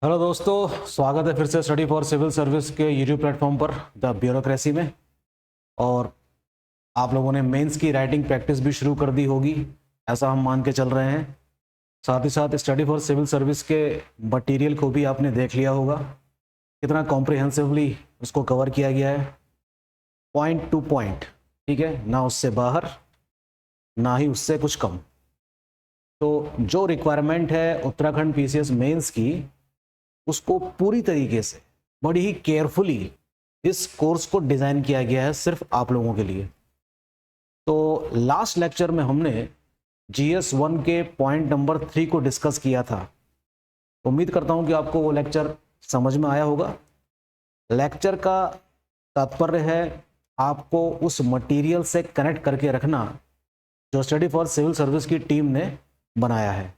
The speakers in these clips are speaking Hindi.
हेलो दोस्तों, स्वागत है फिर से स्टडी फॉर सिविल सर्विस के यूट्यूब प्लेटफॉर्म पर द ब्यूरोक्रेसी में। और आप लोगों ने मेंस की राइटिंग प्रैक्टिस भी शुरू कर दी होगी, ऐसा हम मान के चल रहे हैं। साथ ही साथ स्टडी फॉर सिविल सर्विस के मटेरियल को भी आपने देख लिया होगा, कितना कॉम्प्रिहेंसिवली उसको कवर किया गया है, पॉइंट टू पॉइंट। ठीक है, ना उससे बाहर ना ही उससे कुछ कम। तो जो रिक्वायरमेंट है उत्तराखंड पीसीएस मेंस की, उसको पूरी तरीके से बड़ी ही केयरफुली इस कोर्स को डिज़ाइन किया गया है सिर्फ आप लोगों के लिए। तो लास्ट लेक्चर में हमने GS1 के पॉइंट नंबर 3 को डिस्कस किया था। उम्मीद करता हूं कि आपको वो लेक्चर समझ में आया होगा। लेक्चर का तात्पर्य है आपको उस मटेरियल से कनेक्ट करके रखना जो स्टडी फॉर सिविल सर्विस की टीम ने बनाया है।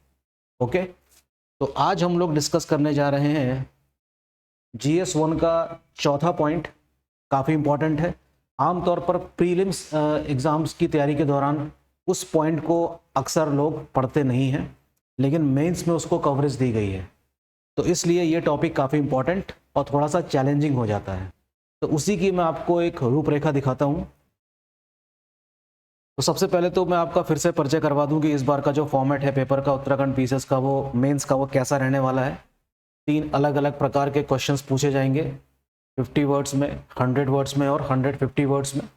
ओके, तो आज हम लोग डिस्कस करने जा रहे हैं GS1 का चौथा पॉइंट। काफ़ी इंपॉर्टेंट है। आमतौर पर प्रीलिम्स एग्ज़ाम्स की तैयारी के दौरान उस पॉइंट को अक्सर लोग पढ़ते नहीं हैं, लेकिन मेंस में उसको कवरेज दी गई है, तो इसलिए ये टॉपिक काफ़ी इंपॉर्टेंट और थोड़ा सा चैलेंजिंग हो जाता है। तो उसी की मैं आपको एक रूपरेखा दिखाता हूँ। तो सबसे पहले तो मैं आपका फिर से परिचय करवा दूं कि इस बार का जो फॉर्मेट है पेपर का उत्तराखंड पीसीएस का, वो मेंस का, वो कैसा रहने वाला है। 3 अलग अलग प्रकार के क्वेश्चंस पूछे जाएंगे, 50 वर्ड्स में, 100 वर्ड्स में और 150 वर्ड्स में।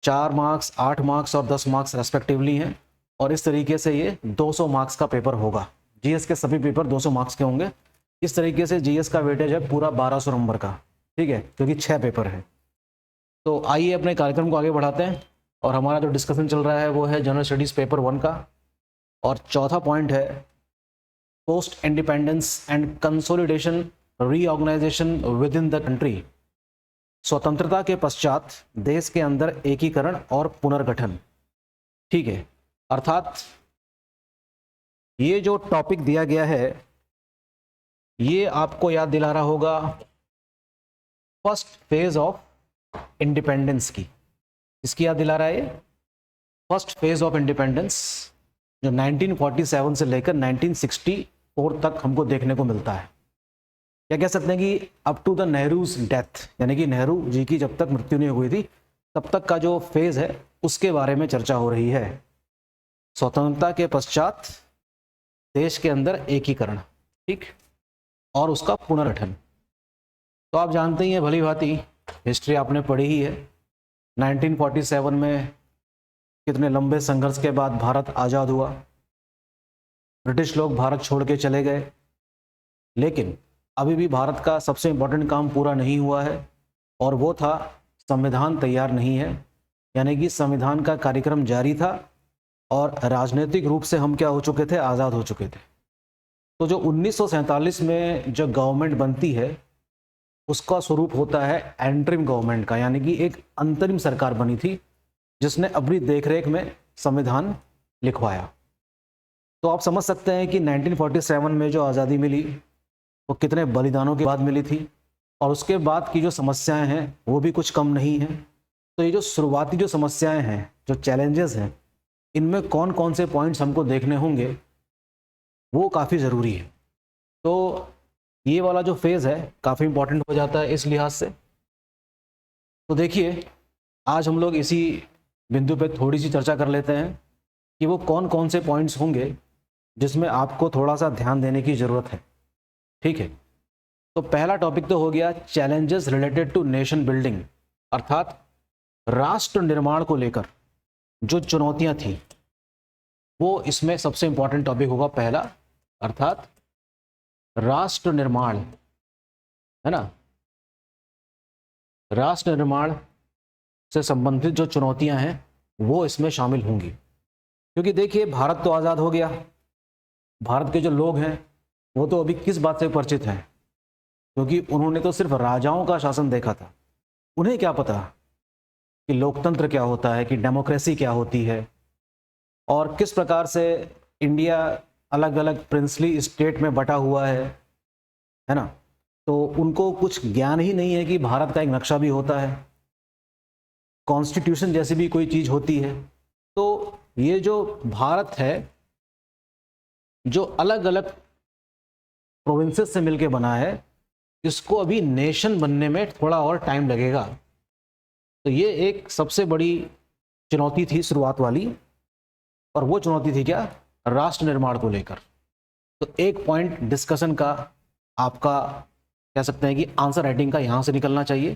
4 मार्क्स, 8 मार्क्स और 10 मार्क्स रेस्पेक्टिवली हैं। और इस तरीके से ये 200 मार्क्स का पेपर होगा। जीएस के सभी पेपर 200 मार्क्स के होंगे। इस तरीके से जीएस का वेटेज है पूरा 1200 नंबर का। ठीक है, क्योंकि 6 पेपर है। तो आइए अपने कार्यक्रम को आगे बढ़ाते हैं। और हमारा जो डिस्कशन चल रहा है वो है जनरल स्टडीज़ पेपर 1 का। और चौथा पॉइंट है post independence and consolidation reorganisation within the country. स्वतंत्रता के पश्चात देश के अंदर एकीकरण और पुनर्गठन। ठीक है, अर्थात ये जो टॉपिक दिया गया है ये आपको याद दिला रहा होगा फर्स्ट फेज ऑफ इंडिपेंडेंस की। इसकी याद दिला रहा है ये फर्स्ट फेज ऑफ इंडिपेंडेंस, जो 1947 से लेकर 1964 तक हमको देखने को मिलता है। क्या कह सकते हैं कि up to the Nehru's death, यानी कि नेहरू जी की जब तक मृत्यु नहीं हुई थी तब तक का जो फेज है उसके बारे में चर्चा हो रही है। स्वतंत्रता के पश्चात देश के अंदर एकीकरण, ठीक, और उसका पुनर्गठन। तो आप जानते ही हैं भली भांति, हिस्ट्री आपने पढ़ी ही है। 1947 में कितने लंबे संघर्ष के बाद भारत आज़ाद हुआ। ब्रिटिश लोग भारत छोड़ के चले गए, लेकिन अभी भी भारत का सबसे इम्पोर्टेंट काम पूरा नहीं हुआ है, और वो था संविधान तैयार नहीं है। यानी कि संविधान का कार्यक्रम जारी था और राजनीतिक रूप से हम क्या हो चुके थे, आज़ाद हो चुके थे। तो जो 1947 में जो गवर्नमेंट बनती है उसका स्वरूप होता है एंटरिम गवर्नमेंट का, यानी कि एक अंतरिम सरकार बनी थी जिसने अपनी देखरेख में संविधान लिखवाया। तो आप समझ सकते हैं कि 1947 में जो आज़ादी मिली वो कितने बलिदानों के बाद मिली थी, और उसके बाद की जो समस्याएं हैं वो भी कुछ कम नहीं हैं। तो ये जो शुरुआती जो समस्याएं हैं, जो चैलेंजेस हैं, इनमें कौन कौन से पॉइंट्स हमको देखने होंगे वो काफ़ी ज़रूरी है। तो ये वाला जो फेज़ है काफ़ी इंपॉर्टेंट हो जाता है इस लिहाज से। तो देखिए, आज हम लोग इसी बिंदु पे थोड़ी सी चर्चा कर लेते हैं कि वो कौन कौन से पॉइंट्स होंगे जिसमें आपको थोड़ा सा ध्यान देने की ज़रूरत है। ठीक है, तो पहला टॉपिक तो हो गया challenges related to nation building, अर्थात राष्ट्र निर्माण को लेकर जो चुनौतियां थी वो इसमें सबसे इंपॉर्टेंट टॉपिक होगा पहला, अर्थात राष्ट्र निर्माण, है ना। राष्ट्र निर्माण से संबंधित जो चुनौतियां हैं वो इसमें शामिल होंगी। क्योंकि देखिए, भारत तो आज़ाद हो गया, भारत के जो लोग हैं वो तो अभी किस बात से परिचित हैं, क्योंकि उन्होंने तो सिर्फ राजाओं का शासन देखा था। उन्हें क्या पता कि लोकतंत्र क्या होता है, कि डेमोक्रेसी क्या होती है, और किस प्रकार से इंडिया अलग अलग प्रिंसली स्टेट में बटा हुआ है ना। तो उनको कुछ ज्ञान ही नहीं है कि भारत का एक नक्शा भी होता है, कॉन्स्टिट्यूशन जैसी भी कोई चीज़ होती है। तो ये जो भारत है, जो अलग अलग प्रोविंसेस से मिलके बना है, इसको अभी नेशन बनने में थोड़ा और टाइम लगेगा। तो ये एक सबसे बड़ी चुनौती थी शुरुआत वाली, और वो चुनौती थी क्या? राष्ट्र निर्माण को लेकर। तो एक पॉइंट डिस्कशन का आपका कह सकते हैं कि आंसर राइटिंग का यहां से निकलना चाहिए।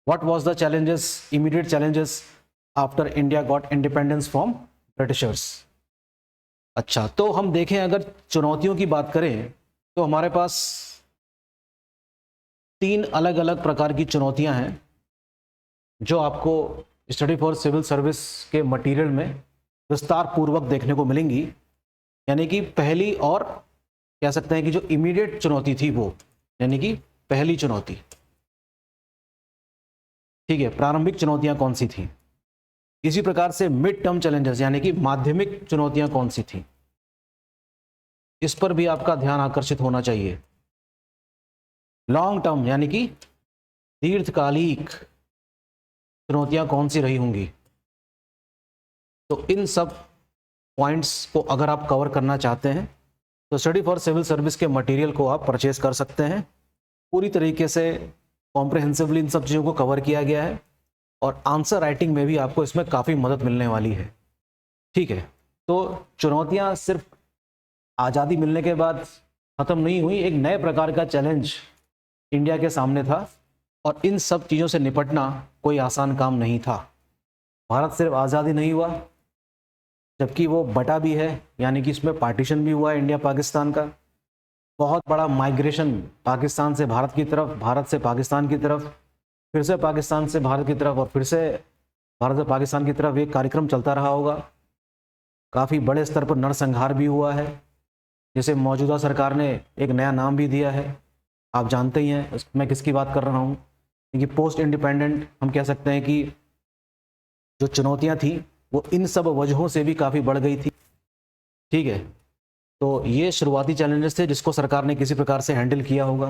What was the challenges, immediate challenges after India got independence from Britishers. अच्छा, तो हम देखें अगर चुनौतियों की बात करें तो हमारे पास 3 अलग अलग प्रकार की चुनौतियां हैं जो आपको स्टडी फॉर सिविल सर्विस के मटेरियल में विस्तार पूर्वक देखने को मिलेंगी। यानी कि पहली, और कह सकते हैं कि जो इमीडिएट चुनौती थी वो, यानी कि पहली चुनौती, ठीक है, प्रारंभिक चुनौतियां कौन सी थी। इसी प्रकार से मिड टर्म चैलेंजेस यानी कि माध्यमिक चुनौतियां कौन सी थी, इस पर भी आपका ध्यान आकर्षित होना चाहिए। लॉन्ग टर्म यानी कि दीर्घकालिक चुनौतियां कौन सी रही होंगी। तो इन सब पॉइंट्स को अगर आप कवर करना चाहते हैं तो स्टडी फॉर सिविल सर्विस के मटेरियल को आप परचेज कर सकते हैं। पूरी तरीके से कॉम्प्रिहेंसिवली इन सब चीज़ों को कवर किया गया है, और आंसर राइटिंग में भी आपको इसमें काफ़ी मदद मिलने वाली है। ठीक है, तो चुनौतियां सिर्फ आज़ादी मिलने के बाद ख़त्म नहीं हुई, एक नए प्रकार का चैलेंज इंडिया के सामने था, और इन सब चीज़ों से निपटना कोई आसान काम नहीं था। भारत सिर्फ आज़ादी नहीं हुआ, जबकि वो बटा भी है, यानी कि इसमें पार्टीशन भी हुआ है इंडिया पाकिस्तान का। बहुत बड़ा माइग्रेशन पाकिस्तान से भारत की तरफ, भारत से पाकिस्तान की तरफ, फिर से पाकिस्तान से भारत की तरफ, और फिर से भारत से पाकिस्तान की तरफ, एक कार्यक्रम चलता रहा होगा। काफ़ी बड़े स्तर पर नरसंहार भी हुआ है, जिसे मौजूदा सरकार ने एक नया नाम भी दिया है। आप जानते ही हैं मैं किसकी बात कर रहा हूँ, क्योंकि पोस्ट इंडिपेंडेंट हम कह सकते हैं कि जो चुनौतियाँ थी वो इन सब वजहों से भी काफ़ी बढ़ गई थी। ठीक है, तो ये शुरुआती चैलेंजेस थे जिसको सरकार ने किसी प्रकार से हैंडल किया होगा।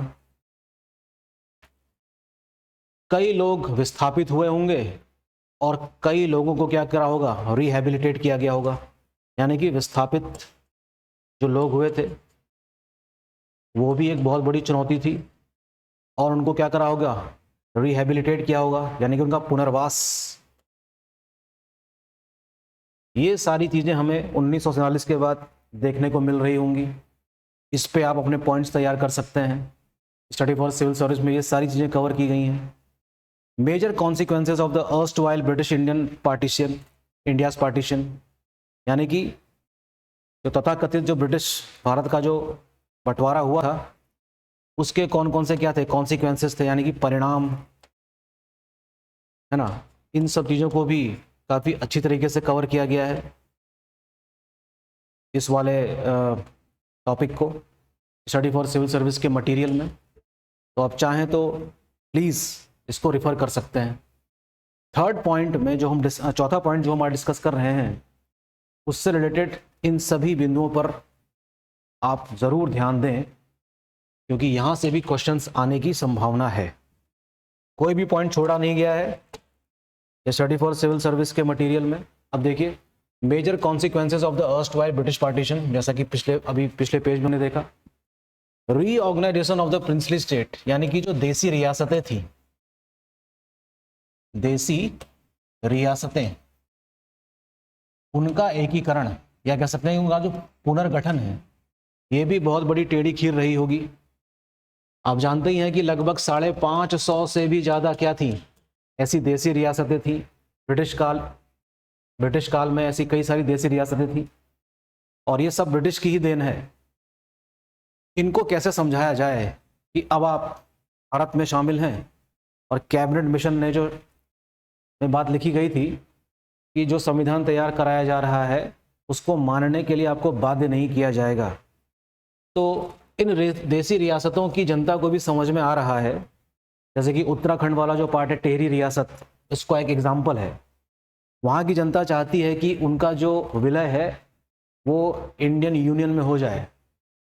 कई लोग विस्थापित हुए होंगे, और कई लोगों को क्या करा होगा, रिहैबिलिटेट किया गया होगा। यानी कि विस्थापित जो लोग हुए थे वो भी एक बहुत बड़ी चुनौती थी, और उनको क्या करा होगा, रिहैबिलिटेट किया होगा, यानी कि उनका पुनर्वास। ये सारी चीज़ें हमें 1947 के बाद देखने को मिल रही होंगी। इस पे आप अपने पॉइंट्स तैयार कर सकते हैं। स्टडी फॉर सिविल सर्विस में ये सारी चीज़ें कवर की गई हैं। Major consequences of the erstwhile British Indian partition, India's partition, यानी कि जो तथाकथित जो ब्रिटिश भारत का जो बंटवारा हुआ था उसके कौन कौन से क्या थे, कॉन्सिक्वेंसेस थे, यानी कि परिणाम, है ना। इन सब चीज़ों को भी काफ़ी अच्छी तरीके से कवर किया गया है इस वाले टॉपिक को स्टडी फॉर सिविल सर्विस के मटेरियल में। तो आप चाहें तो प्लीज़ इसको रिफ़र कर सकते हैं। थर्ड पॉइंट में जो हम चौथा पॉइंट जो हम आज डिस्कस कर रहे हैं उससे रिलेटेड इन सभी बिंदुओं पर आप ज़रूर ध्यान दें, क्योंकि यहाँ से भी क्वेश्चंस आने की संभावना है। कोई भी पॉइंट छोड़ा नहीं गया है स्टडी फॉर सिविल सर्विस के मटेरियल में। अब देखिए, major consequences of the erstwhile British partition, जैसा कि पिछले पेज में देखा। Reorganisation of the princely state, यानी कि जो देसी रियासतें थी, देसी रियासतें, उनका एकीकरण, या कह सकते हैं उनका जो पुनर्गठन है, ये भी बहुत बड़ी टेढ़ी खीर रही होगी। आप जानते ही हैं कि लगभग 550 से भी ज़्यादा क्या थी, ऐसी देसी रियासतें थी। ब्रिटिश काल में ऐसी कई सारी देसी रियासतें थी, और ये सब ब्रिटिश की ही देन है। इनको कैसे समझाया जाए कि अब आप भारत में शामिल हैं, और कैबिनेट मिशन ने जो में बात लिखी गई थी कि जो संविधान तैयार कराया जा रहा है उसको मानने के लिए आपको बाध्य नहीं किया जाएगा। तो इन देसी रियासतों की जनता को भी समझ में आ रहा है, जैसे कि उत्तराखंड वाला जो पार्ट है, टेहरी रियासत, इसको एक एग्जाम्पल है। वहाँ की जनता चाहती है कि उनका जो विलय है वो इंडियन यूनियन में हो जाए।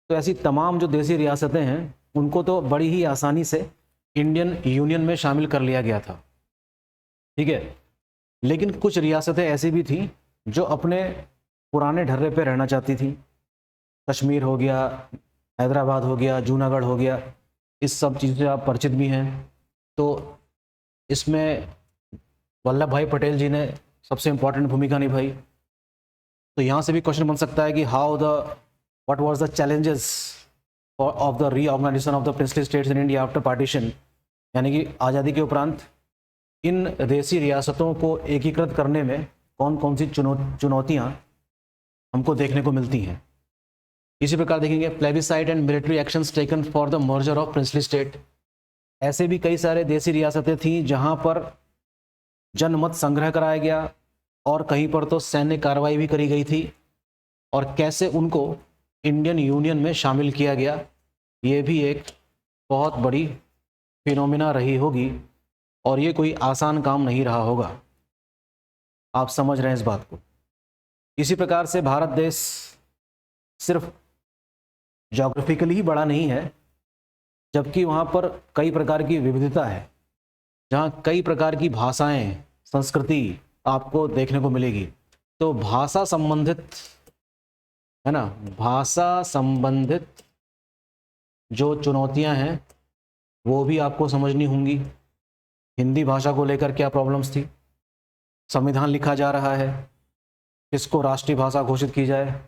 तो ऐसी तमाम जो देसी रियासतें हैं उनको तो बड़ी ही आसानी से इंडियन यूनियन में शामिल कर लिया गया था। ठीक है, लेकिन कुछ रियासतें ऐसी भी थी जो अपने पुराने ढर्रे पे रहना चाहती थी। कश्मीर हो गया, हैदराबाद हो गया, जूनागढ़ हो गया, इस सब चीज़ों से आप परिचित भी हैं। तो इसमें वल्लभ भाई पटेल जी ने सबसे इम्पोर्टेंट भूमिका निभाई। तो यहाँ से भी क्वेश्चन बन सकता है कि what was the challenges of the reorganisation of the princely states in India after partition, यानी कि आज़ादी के उपरांत इन देशी रियासतों को एकीकृत करने में कौन कौन सी चुनौतियाँ हमको देखने को मिलती हैं। इसी प्रकार देखेंगे plebiscite and military actions taken for the merger of princely state. ऐसे भी कई सारे देशी रियासतें थीं जहां पर जनमत संग्रह कराया गया और कहीं पर तो सैन्य कार्रवाई भी करी गई थी, और कैसे उनको इंडियन यूनियन में शामिल किया गया, ये भी एक बहुत बड़ी फिनोमिना रही होगी, और ये कोई आसान काम नहीं रहा होगा। आप समझ रहे हैं इस बात को। इसी प्रकार से भारत देश सिर्फ ज्योग्राफिकली ही बड़ा नहीं है, जबकि वहाँ पर कई प्रकार की विविधता है, जहाँ कई प्रकार की भाषाएं, संस्कृति आपको देखने को मिलेगी। तो भाषा संबंधित, है ना, भाषा संबंधित जो चुनौतियां हैं वो भी आपको समझनी होंगी। हिंदी भाषा को लेकर क्या प्रॉब्लम्स थी, संविधान लिखा जा रहा है, किसको राष्ट्रीय भाषा घोषित की जाए,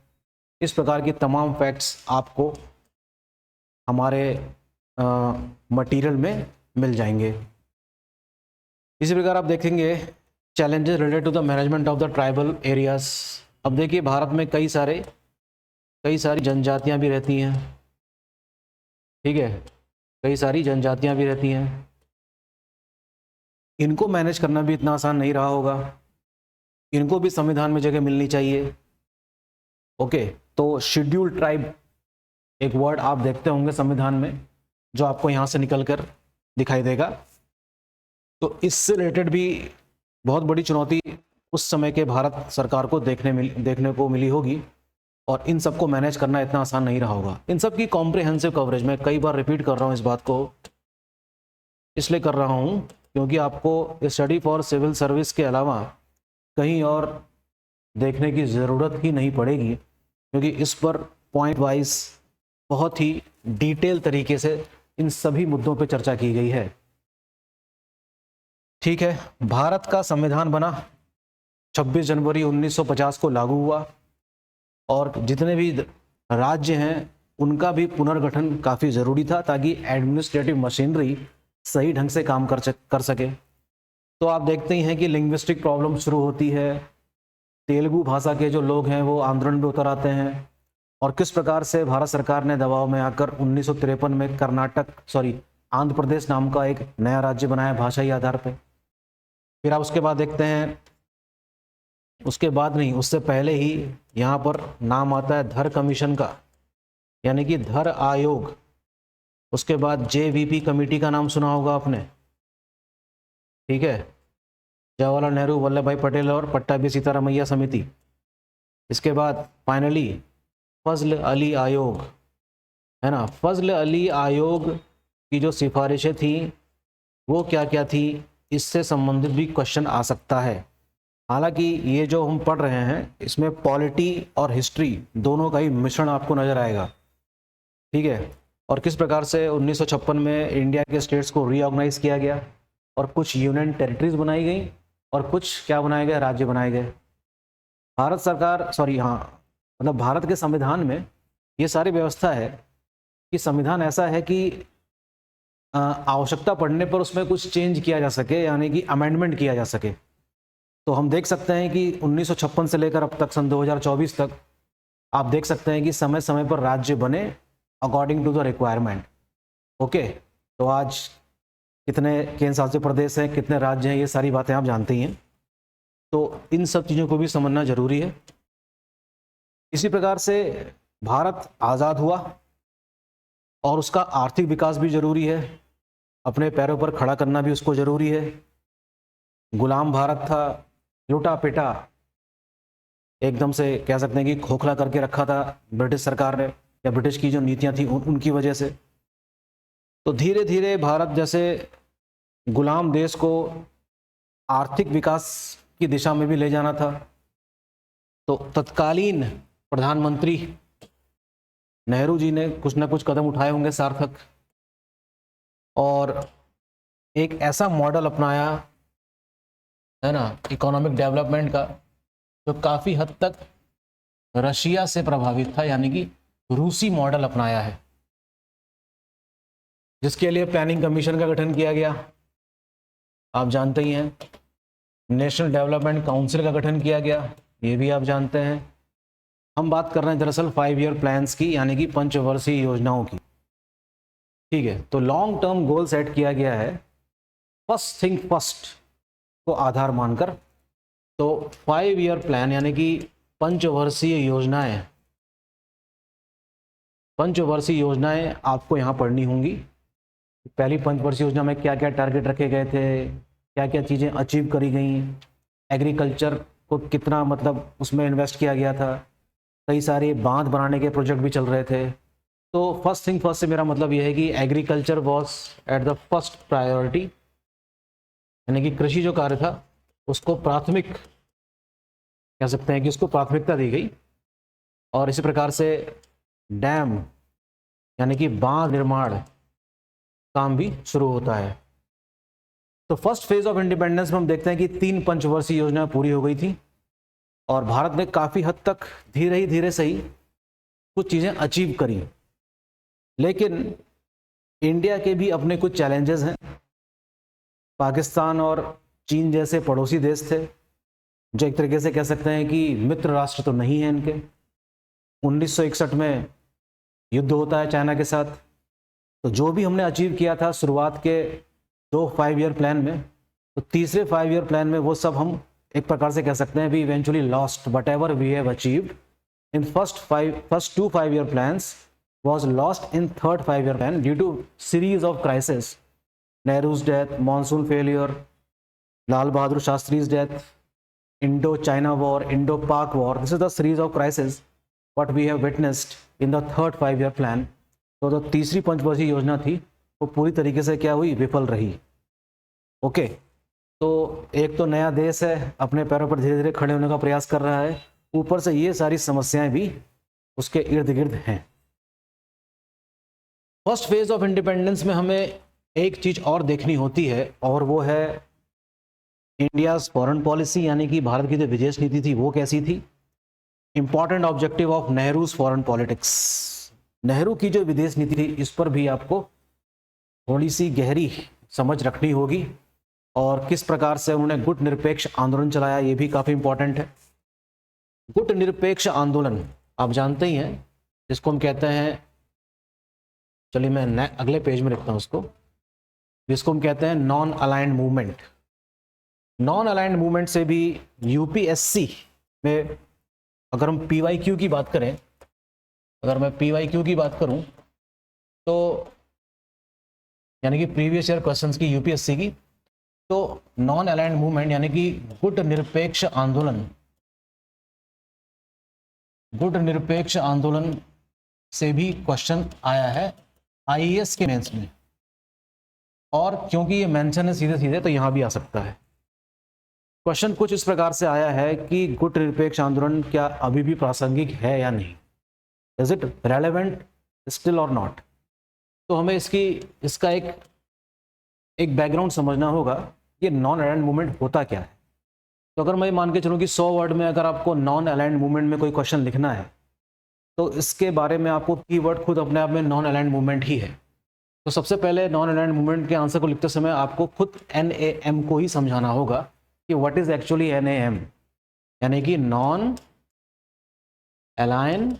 इस प्रकार की तमाम फैक्ट्स आपको हमारे मटेरियल में मिल जाएंगे। इसी प्रकार आप देखेंगे challenges related to the management of the tribal areas. अब देखिए भारत में कई सारी जनजातियां भी रहती हैं, ठीक है, कई सारी जनजातियां भी रहती हैं। इनको मैनेज करना भी इतना आसान नहीं रहा होगा, इनको भी संविधान में जगह मिलनी चाहिए। ओके, तो शेड्यूल्ड ट्राइब एक वर्ड आप देखते होंगे संविधान में, जो आपको यहाँ से निकलकर दिखाई देगा। तो इससे रिलेटेड भी बहुत बड़ी चुनौती उस समय के भारत सरकार को देखने को मिली होगी, और इन सबको मैनेज करना इतना आसान नहीं रहा होगा। इन सब की कॉम्प्रिहेंसिव कवरेज, मैं कई बार रिपीट कर रहा हूँ इस बात को, इसलिए कर रहा हूँ क्योंकि आपको स्टडी फॉर सिविल सर्विस के अलावा कहीं और देखने की ज़रूरत ही नहीं पड़ेगी, क्योंकि इस पर पॉइंट वाइज बहुत ही डिटेल तरीके से इन सभी मुद्दों पर चर्चा की गई है। ठीक है, भारत का संविधान बना 26 जनवरी 1950 को लागू हुआ, और जितने भी राज्य हैं उनका भी पुनर्गठन काफ़ी ज़रूरी था ताकि एडमिनिस्ट्रेटिव मशीनरी सही ढंग से काम कर सके। तो आप देखते ही हैं कि लिंग्विस्टिक प्रॉब्लम शुरू होती है, तेलुगु भाषा के जो लोग हैं वो आंदोलन में उतर आते हैं, और किस प्रकार से भारत सरकार ने दबाव में आकर 1953 में आंध्र प्रदेश नाम का एक नया राज्य बनाया भाषाई आधार पर। फिर आप उसके बाद देखते हैं, उसके बाद नहीं, उससे पहले ही यहाँ पर नाम आता है धर कमीशन का, यानी कि धर आयोग। उसके बाद जेवीपी कमेटी का नाम सुना होगा आपने, ठीक है, जवाहरलाल नेहरू वल्लभ भाई पटेल और पट्टाभी सीतारामैया समिति। इसके बाद फाइनली फजल अली आयोग, है ना। फजल अली आयोग की जो सिफारिशें थी वो क्या क्या थी, इससे संबंधित भी क्वेश्चन आ सकता है। हालांकि ये जो हम पढ़ रहे हैं इसमें पॉलिटी और हिस्ट्री दोनों का ही मिश्रण आपको नजर आएगा, ठीक है। और किस प्रकार से 1956 में इंडिया के स्टेट्स को रीऑर्गेनाइज किया गया, और कुछ यूनियन टेरिटरीज बनाई गई और कुछ क्या बनाए गए, राज्य बनाए गए। भारत सरकार मतलब भारत के संविधान में ये सारी व्यवस्था है कि संविधान ऐसा है कि आवश्यकता पड़ने पर उसमें कुछ चेंज किया जा सके, यानी कि अमेंडमेंट किया जा सके। तो हम देख सकते हैं कि 1956 से लेकर अब तक सन 2024 तक आप देख सकते हैं कि समय समय पर राज्य बने according to the requirement. Okay, तो आज कितने केंद्र शासित प्रदेश हैं, कितने राज्य हैं, ये सारी बातें आप जानते ही हैं। तो इन सब चीज़ों को भी समझना जरूरी है। इसी प्रकार से भारत आज़ाद हुआ और उसका आर्थिक विकास भी जरूरी है, अपने पैरों पर खड़ा करना भी उसको जरूरी है। गुलाम भारत था, लुटा पिटा एकदम से कह सकते हैं कि खोखला करके रखा था ब्रिटिश सरकार ने, या ब्रिटिश की जो नीतियां थी उनकी वजह से। तो धीरे धीरे भारत जैसे गुलाम देश को आर्थिक विकास की दिशा में भी ले जाना था। तो तत्कालीन प्रधानमंत्री नेहरू जी ने कुछ ना कुछ कदम उठाए होंगे सार्थक, और एक ऐसा मॉडल अपनाया है ना इकोनॉमिक डेवलपमेंट का, जो काफ़ी हद तक रशिया से प्रभावित था, यानी कि रूसी मॉडल अपनाया है, जिसके लिए प्लानिंग कमीशन का गठन किया गया, आप जानते ही हैं। नेशनल डेवलपमेंट काउंसिल का गठन किया गया, ये भी आप जानते हैं। हम बात कर रहे हैं दरअसल 5 ईयर प्लान्स की, यानी कि पंचवर्षीय योजनाओं की। ठीक है, तो लॉन्ग टर्म गोल सेट किया गया है फर्स्ट थिंग फर्स्ट को आधार मानकर। तो 5 ईयर प्लान यानी कि पंचवर्षीय योजनाएं, पंचवर्षीय योजनाएं आपको यहाँ पढ़नी होंगी। पहली पंचवर्षीय योजना में क्या क्या टारगेट रखे गए थे, क्या क्या चीज़ें अचीव करी गई, एग्रीकल्चर को कितना मतलब उसमें इन्वेस्ट किया गया था, कई सारे बांध बनाने के प्रोजेक्ट भी चल रहे थे। तो फर्स्ट थिंग फर्स्ट से मेरा मतलब यह है कि agriculture was at the first priority, यानी कि कृषि जो कार्य था उसको प्राथमिक कह सकते हैं कि उसको प्राथमिकता दी गई। और इसी प्रकार से डैम यानी कि बांध निर्माण काम भी शुरू होता है। तो फर्स्ट फेज ऑफ इंडिपेंडेंस में हम देखते हैं कि 3 पंचवर्षीय योजना पूरी हो गई थी, और भारत ने काफ़ी हद तक धीरे सही कुछ चीज़ें अचीव करी। लेकिन इंडिया के भी अपने कुछ चैलेंजेस हैं। पाकिस्तान और चीन जैसे पड़ोसी देश थे, जो एक तरीके से कह सकते हैं कि मित्र राष्ट्र तो नहीं है इनके। 1961 में युद्ध होता है चाइना के साथ। तो जो भी हमने अचीव किया था शुरुआत के 2 5 ईयर प्लान में, तो तीसरे 5 ईयर प्लान में वो सब हम एक प्रकार से कह सकते हैं we eventually lost whatever we have achieved in first 2 5 year plans was lost in third 5 year plan due to series of crises. Nehru's death, monsoon failure, Lal Bahadur Shastri's death, Indo-China war, Indo-Pak war. This is the series of crises what we have witnessed in the third 5 year plan. तो जो तीसरी पंचवर्षीय योजना थी वो पूरी तरीके से क्या हुई, विफल रही। ओके, तो एक तो नया देश है, अपने पैरों पर धीरे धीरे खड़े होने का प्रयास कर रहा है, ऊपर से ये सारी समस्याएं भी उसके इर्द गिर्द हैं। फर्स्ट फेज ऑफ इंडिपेंडेंस में हमें एक चीज और देखनी होती है, और वो है इंडियाज फॉरेन पॉलिसी, यानी कि भारत की जो विदेश नीति थी वो कैसी थी। Important objective of Nehru's foreign politics, Nehru की जो विदेश नीति थी इस पर भी आपको थोड़ी सी गहरी समझ रखनी होगी, और किस प्रकार से उन्होंने गुट निरपेक्ष आंदोलन चलाया ये भी काफी इंपॉर्टेंट है। गुट निरपेक्ष आंदोलन आप जानते ही हैं, जिसको हम कहते हैं, चलिए मैं अगले पेज में लिखता हूं उसको, जिसको हम कहते हैं non aligned movement. Non aligned movement से भी यूपीएससी में अगर हम पीवाईक्यू की बात करें, अगर मैं पीवाईक्यू की बात करूं तो यानी कि प्रीवियस ईयर क्वेश्चंस की यूपीएससी की, तो नॉन अलाइंड मूवमेंट यानी कि गुट निरपेक्ष आंदोलन, गुट निरपेक्ष आंदोलन से भी क्वेश्चन आया है आईएएस के मेंस में, और क्योंकि ये मेंशन है सीधे सीधे तो यहां भी आ सकता है। क्वेश्चन कुछ इस प्रकार से आया है कि गुट निरपेक्ष आंदोलन क्या अभी भी प्रासंगिक है या नहीं, इज इट रेलेवेंट स्टिल और नॉट। तो हमें इसका एक बैकग्राउंड समझना होगा, ये नॉन अलाइंड मूवमेंट होता क्या है। तो अगर मैं मान के चलूँ कि 100 वर्ड में अगर आपको नॉन अलाइंड मूवमेंट में कोई क्वेश्चन लिखना है, तो इसके बारे में आपको कीवर्ड खुद अपने आप में नॉन अलाइंड मूवमेंट ही है। तो सबसे पहले नॉन अलाइंड मूवमेंट के आंसर को लिखते समय आपको खुद NAM को ही समझाना होगा कि व्हाट इज एक्चुअली NAM, यानी कि नॉन अलाइंड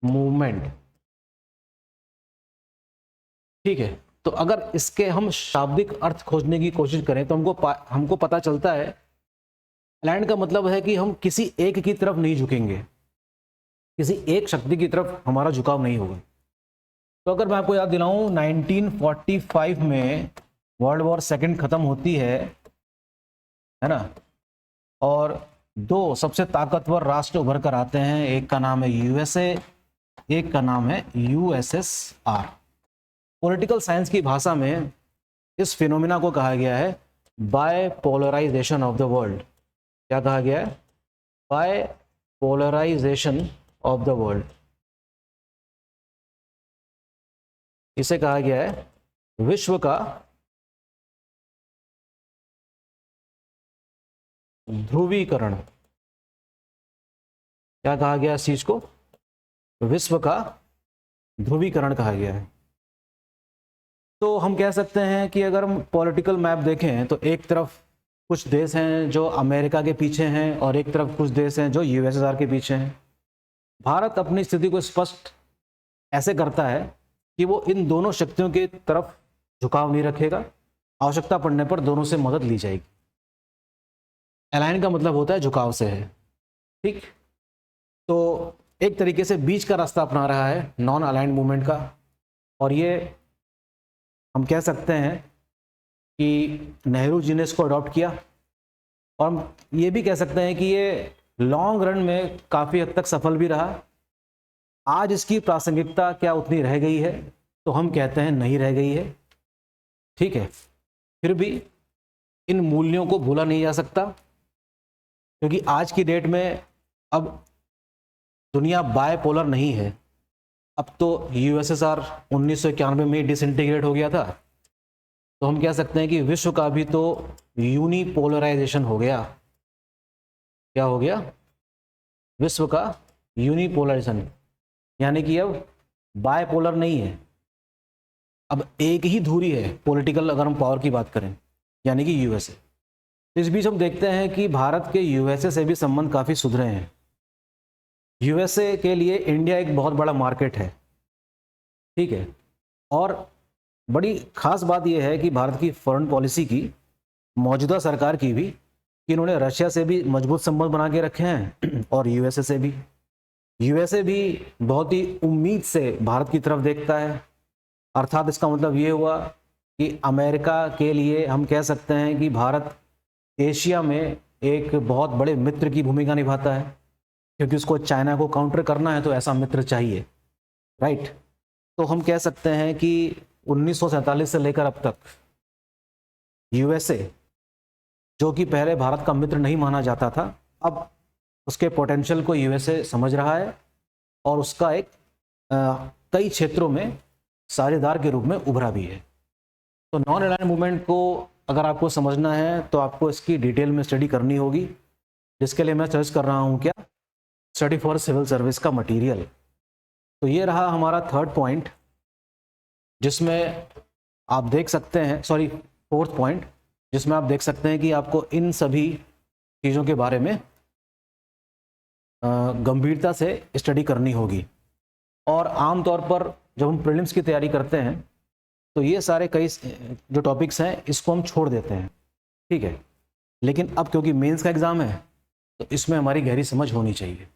मूवमेंट। ठीक है, तो अगर इसके हम शाब्दिक अर्थ खोजने की कोशिश करें तो हमको पता चलता है अलाइंड का मतलब है कि हम किसी एक की तरफ नहीं झुकेंगे, किसी एक शक्ति की तरफ हमारा झुकाव नहीं होगा। तो अगर मैं आपको याद दिलाऊं 1945 में वर्ल्ड वॉर सेकंड खत्म होती है ना, और 2 सबसे ताकतवर राष्ट्र उभर कर आते हैं, एक का नाम है USA, एक का नाम है USSR। पॉलिटिकल साइंस की भाषा में इस फिनोमिना को कहा गया है बायपोलराइजेशन ऑफ द वर्ल्ड। क्या कहा गया है? बायपोलराइजेशन ऑफ द वर्ल्ड। इसे कहा गया है विश्व का ध्रुवीकरण। क्या कहा गया इस चीज को? विश्व का ध्रुवीकरण कहा गया है। तो हम कह सकते हैं कि अगर हम पॉलिटिकल मैप देखें तो एक तरफ कुछ देश हैं जो अमेरिका के पीछे हैं और एक तरफ कुछ देश हैं जो यूएसएसआर के पीछे हैं। भारत अपनी स्थिति को स्पष्ट ऐसे करता है कि वो इन दोनों शक्तियों की तरफ झुकाव नहीं रखेगा, आवश्यकता पड़ने पर दोनों से मदद ली जाएगी। अलाइन का मतलब होता है झुकाव से है, ठीक। तो एक तरीके से बीच का रास्ता अपना रहा है नॉन अलाइंड मूवमेंट का, और ये हम कह सकते हैं कि नेहरू जी ने इसको अडॉप्ट किया, और हम ये भी कह सकते हैं कि ये लॉन्ग रन में काफ़ी हद तक सफल भी रहा। आज इसकी प्रासंगिकता क्या उतनी रह गई है? तो हम कहते हैं नहीं रह गई है, ठीक है। फिर भी इन मूल्यों को भूला नहीं जा सकता, क्योंकि आज की डेट में अब दुनिया बायपोलर नहीं है। अब तो यूएसएसआर 1991 में डिसइंटीग्रेट हो गया था, तो हम कह सकते हैं कि विश्व का भी तो यूनिपोलराइजेशन हो गया। क्या हो गया? विश्व का यूनिपोलराइजेशन, यानी कि अब बायपोलर नहीं है, अब एक ही धुरी है पॉलिटिकल, अगर हम पावर की बात करें, यानी कि यूएसए। इस बीच हम देखते हैं कि भारत के यूएसए से भी संबंध काफ़ी सुधरे हैं। यूएसए के लिए इंडिया एक बहुत बड़ा मार्केट है, ठीक है। और बड़ी खास बात यह है कि भारत की फॉरेन पॉलिसी की, मौजूदा सरकार की भी, कि इन्होंने रशिया से भी मजबूत संबंध बना के रखे हैं और यूएसए से भी। यूएसए भी बहुत ही उम्मीद से भारत की तरफ देखता है। अर्थात इसका मतलब ये हुआ कि अमेरिका के लिए हम कह सकते हैं कि भारत एशिया में एक बहुत बड़े मित्र की भूमिका निभाता है, क्योंकि उसको चाइना को काउंटर करना है तो ऐसा मित्र चाहिए, राइट। तो हम कह सकते हैं कि 1947 से लेकर अब तक यूएसए, जो कि पहले भारत का मित्र नहीं माना जाता था, अब उसके पोटेंशियल को यूएसए समझ रहा है और उसका एक कई क्षेत्रों में साझेदार के रूप में उभरा भी है। तो नॉन अलाइंड मूवमेंट को अगर आपको समझना है तो आपको इसकी डिटेल में स्टडी करनी होगी, जिसके लिए मैं सजेस्ट कर रहा हूँ क्या, स्टडी फॉर सिविल सर्विस का मटेरियल। तो ये रहा हमारा थर्ड पॉइंट, जिसमें आप देख सकते हैं, सॉरी फोर्थ पॉइंट, जिसमें आप देख सकते हैं कि आपको इन सभी चीज़ों के बारे में गंभीरता से स्टडी करनी होगी। और आमतौर पर जब हम प्रीलिम्स की तैयारी करते हैं तो ये सारे कई जो टॉपिक्स हैं इसको हम छोड़ देते हैं, ठीक है। लेकिन अब क्योंकि मेंस का एग्ज़ाम है तो इसमें हमारी गहरी समझ होनी चाहिए।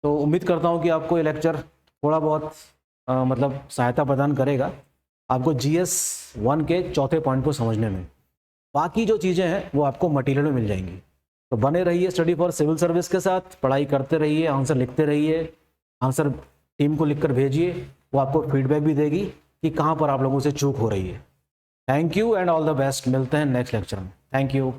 तो उम्मीद करता हूँ कि आपको ये लेक्चर थोड़ा बहुत मतलब सहायता प्रदान करेगा आपको GS 1 के चौथे पॉइंट को समझने में। बाकी जो चीज़ें हैं वो आपको मटेरियल में मिल जाएंगी। तो बने रहिए स्टडी फॉर सिविल सर्विस के साथ, पढ़ाई करते रहिए, आंसर लिखते रहिए, आंसर टीम को लिखकर भेजिए, वो आपको फीडबैक भी देगी कि कहाँ पर आप लोगों से चूक हो रही है। Thank you and all the best. मिलते हैं नेक्स्ट लेक्चर में। Thank you.